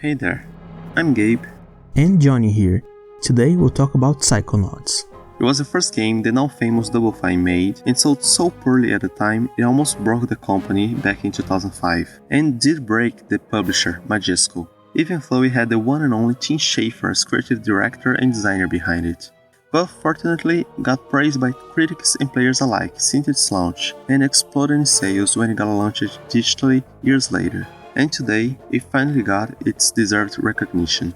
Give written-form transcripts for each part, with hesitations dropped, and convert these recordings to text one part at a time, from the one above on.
Hey there, I'm Gabe. And Johnny here. Today we'll talk about Psychonauts. It was the first game the now famous Double Fine made, and sold so poorly at the time it almost broke the company back in 2005, and did break the publisher, Majesco, even though it had the one and only Tim Schafer as creative director and designer behind it. But fortunately, got praised by critics and players alike since its launch, and exploded in sales when it got launched digitally years later. And today, it finally got its deserved recognition.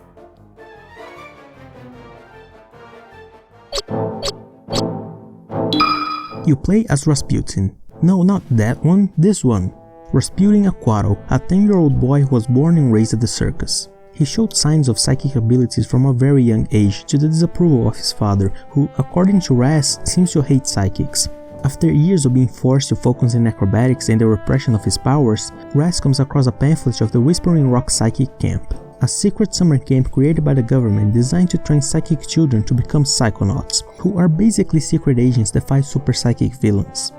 You play as Rasputin. No, not that one, this one. Rasputin Aquato, a 10-year-old boy who was born and raised at the circus. He showed signs of psychic abilities from a very young age to the disapproval of his father, who, according to Raz, seems to hate psychics. After years of being forced to focus on acrobatics and the repression of his powers, Raz comes across a pamphlet of the Whispering Rock Psychic Camp, a secret summer camp created by the government designed to train psychic children to become psychonauts, who are basically secret agents that fight super psychic villains.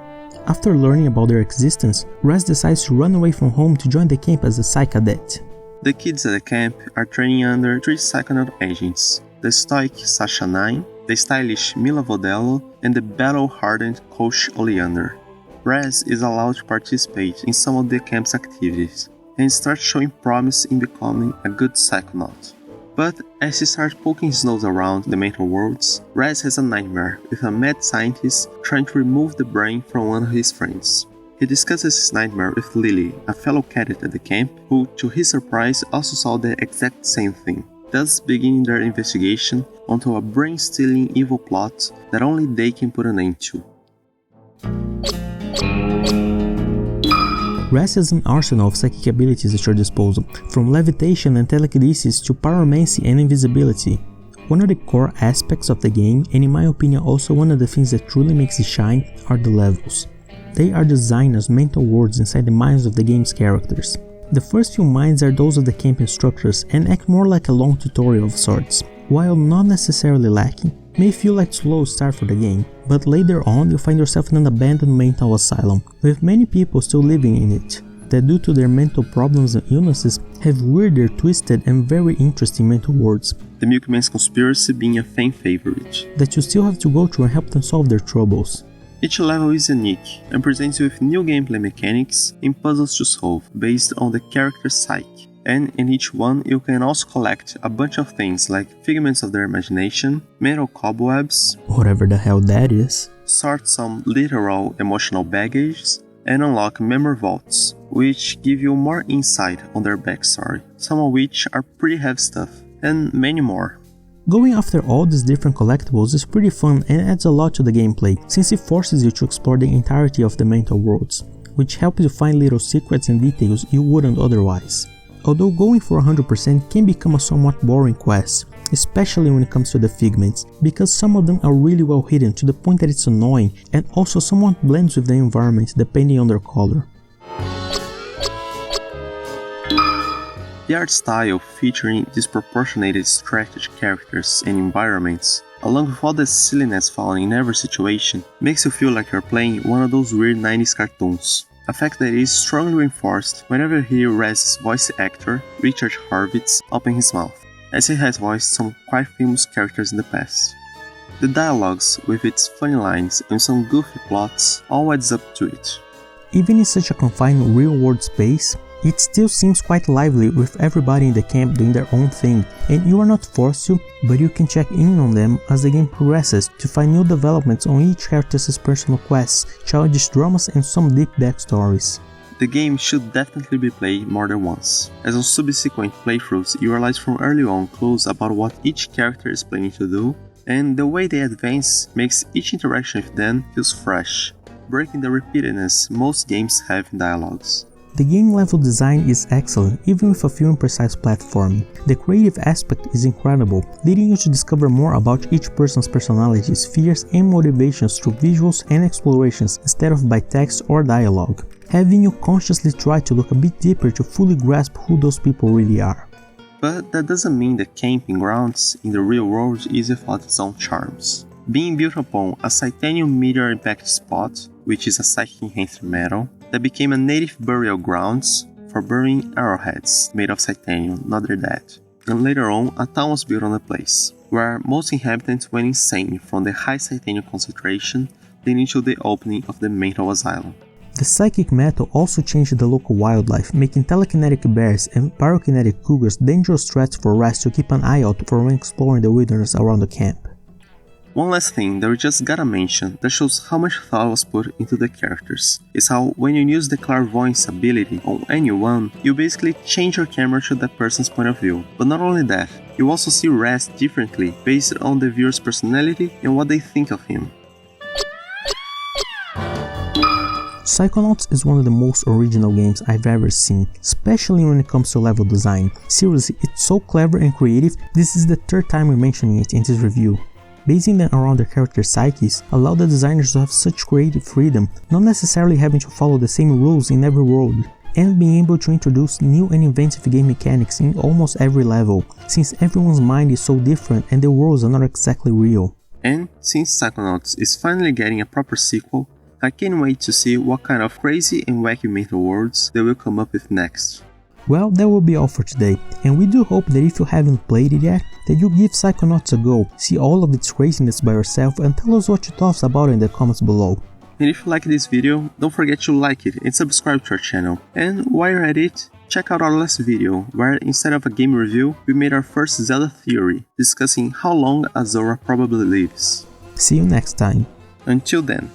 After learning about their existence, Raz decides to run away from home to join the camp as a psycadet. The kids at the camp are training under 3 psychonaut agents: the stoic Sasha 9, the stylish Mila Vodello, and the battle-hardened Coach Oleander. Raz is allowed to participate in some of the camp's activities, and starts showing promise in becoming a good psychonaut. But as he starts poking his nose around the mental worlds, Raz has a nightmare with a mad scientist trying to remove the brain from one of his friends. He discusses his nightmare with Lily, a fellow cadet at the camp, who, to his surprise, also saw the exact same thing, thus beginning their investigation onto a brain-stealing evil plot that only they can put an end to. Raz has an arsenal of psychic abilities at your disposal, from levitation and telekinesis to pyromancy and invisibility. One of the core aspects of the game, and in my opinion also one of the things that truly makes it shine, are the levels. They are designed as mental worlds inside the minds of the game's characters. The first few minds are those of the camp instructors and act more like a long tutorial of sorts. While not necessarily lacking, may feel like a slow start for the game, but later on you'll find yourself in an abandoned mental asylum, with many people still living in it, that due to their mental problems and illnesses have weirder, twisted and very interesting mental worlds. The Milkman's conspiracy being a fan favorite, that you still have to go through and help them solve their troubles. Each level is unique and presents you with new gameplay mechanics and puzzles to solve based on the character's psyche. And in each one you can also collect a bunch of things like figments of their imagination, mental cobwebs, whatever the hell that is, sort some literal emotional baggage, and unlock memory vaults, which give you more insight on their backstory, some of which are pretty heavy stuff, and many more. Going after all these different collectibles is pretty fun and adds a lot to the gameplay, since it forces you to explore the entirety of the mental worlds, which helps you find little secrets and details you wouldn't otherwise. Although going for 100% can become a somewhat boring quest, especially when it comes to the figments, because some of them are really well hidden to the point that it's annoying, and also somewhat blends with the environment depending on their color. The art style, featuring disproportionate stretched characters and environments, along with all the silliness found in every situation, makes you feel like you're playing one of those weird 90s cartoons. A fact that is strongly reinforced whenever you hear Raz's voice actor, Richard Horvitz, open his mouth, as he has voiced some quite famous characters in the past. The dialogues, with its funny lines and some goofy plots, all adds up to it. Even in such a confined real-world space, it still seems quite lively with everybody in the camp doing their own thing, and you are not forced to, but you can check in on them as the game progresses to find new developments on each character's personal quests, childish dramas and some deep backstories. The game should definitely be played more than once, as on subsequent playthroughs you realize from early on clues about what each character is planning to do, and the way they advance makes each interaction with them feels fresh, breaking the repeatedness most games have in dialogues. The game level design is excellent, even with a few imprecise platforming. The creative aspect is incredible, leading you to discover more about each person's personalities, fears and motivations through visuals and explorations instead of by text or dialogue, having you consciously try to look a bit deeper to fully grasp who those people really are. But that doesn't mean that camping grounds in the real world is without its own charms. Being built upon a Titanium meteor impact spot, which is a psychic enhanced metal, that became a native burial grounds, for burying arrowheads made of titanium, not their dead. And later on, a town was built on the place, where most inhabitants went insane from the high titanium concentration, leading to the opening of the mental asylum. The psychic metal also changed the local wildlife, making telekinetic bears and pyrokinetic cougars dangerous threats for rats to keep an eye out for when exploring the wilderness around the camp. One last thing that we just gotta mention that shows how much thought was put into the characters is how when you use the clairvoyance ability on anyone, you basically change your camera to that person's point of view. But not only that, you also see Raz differently based on the viewer's personality and what they think of him. Psychonauts is one of the most original games I've ever seen, especially when it comes to level design. Seriously, it's so clever and creative. This is the third time we're mentioning it in this review. Basing them around their character psyches allow the designers to have such creative freedom, not necessarily having to follow the same rules in every world, and being able to introduce new and inventive game mechanics in almost every level, since everyone's mind is so different and the worlds are not exactly real. And since Psychonauts is finally getting a proper sequel, I can't wait to see what kind of crazy and wacky mental worlds they will come up with next. Well, that will be all for today, and we do hope that if you haven't played it yet, that you give Psychonauts a go, see all of its craziness by yourself and tell us what you thought about it in the comments below. And if you like this video, don't forget to like it and subscribe to our channel. And while you're at it, check out our last video, where instead of a game review, we made our first Zelda theory, discussing how long Azora probably lives. See you next time. Until then.